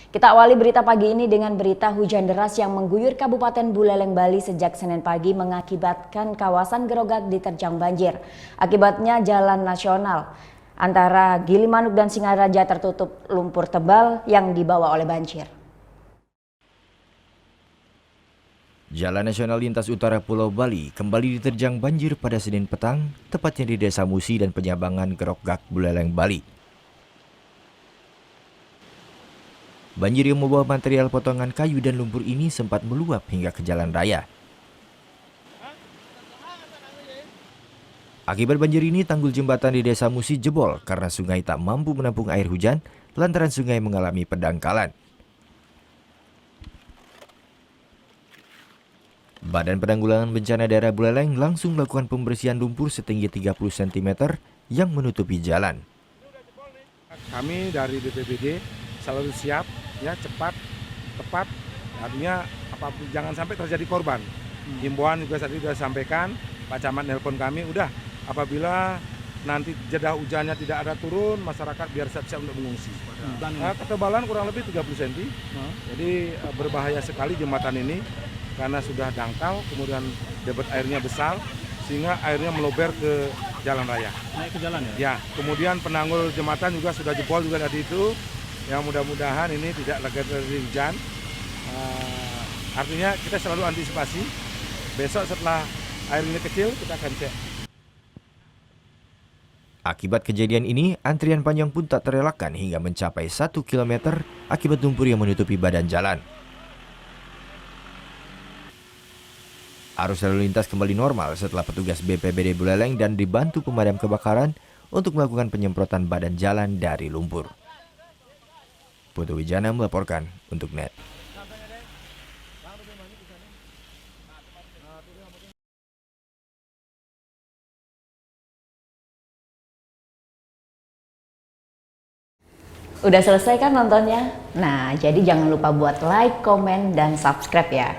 Kita awali berita pagi ini dengan berita hujan deras yang mengguyur Kabupaten Buleleng, Bali sejak Senin pagi mengakibatkan kawasan Grogak diterjang banjir. Akibatnya jalan nasional antara Gilimanuk dan Singaraja tertutup lumpur tebal yang dibawa oleh banjir. Jalan Nasional Lintas Utara Pulau Bali kembali diterjang banjir pada Senin petang, tepatnya di Desa Musi dan Penyabangan Grogak, Buleleng, Bali. Banjir yang membawa material potongan kayu dan lumpur ini sempat meluap hingga ke jalan raya. Akibat banjir ini, tanggul jembatan di Desa Musi jebol karena sungai tak mampu menampung air hujan lantaran sungai mengalami pendangkalan. Badan Penanggulangan Bencana Daerah Buleleng langsung melakukan pembersihan lumpur setinggi 30 cm yang menutupi jalan. Kami dari BPBD selalu siap, ya cepat, tepat, artinya jangan sampai terjadi korban. Himbauan juga tadi sudah sampaikan, Pak Camat nelpon kami, udah apabila nanti jeda hujannya tidak ada turun, masyarakat biar siap-siap untuk mengungsi. Ketebalan kurang lebih 30 cm, jadi berbahaya sekali jembatan ini karena sudah dangkal, kemudian debit airnya besar, sehingga airnya meluber ke jalan raya. Naik ke jalan ya? Ya, kemudian penanggul jembatan juga sudah jebol juga tadi itu, yang mudah-mudahan ini tidak lagi terjadi hujan. Artinya kita selalu antisipasi, besok setelah air ini kecil kita akan cek. Akibat kejadian ini, antrian panjang pun tak terelakkan hingga mencapai 1 km akibat lumpur yang menutupi badan jalan. Arus lalu lintas kembali normal setelah petugas BPBD Buleleng dan dibantu pemadam kebakaran untuk melakukan penyemprotan badan jalan dari lumpur. Putu Wijana melaporkan untuk NET. Udah selesai kan nontonnya? Nah, jadi jangan lupa buat like, komen, dan subscribe ya.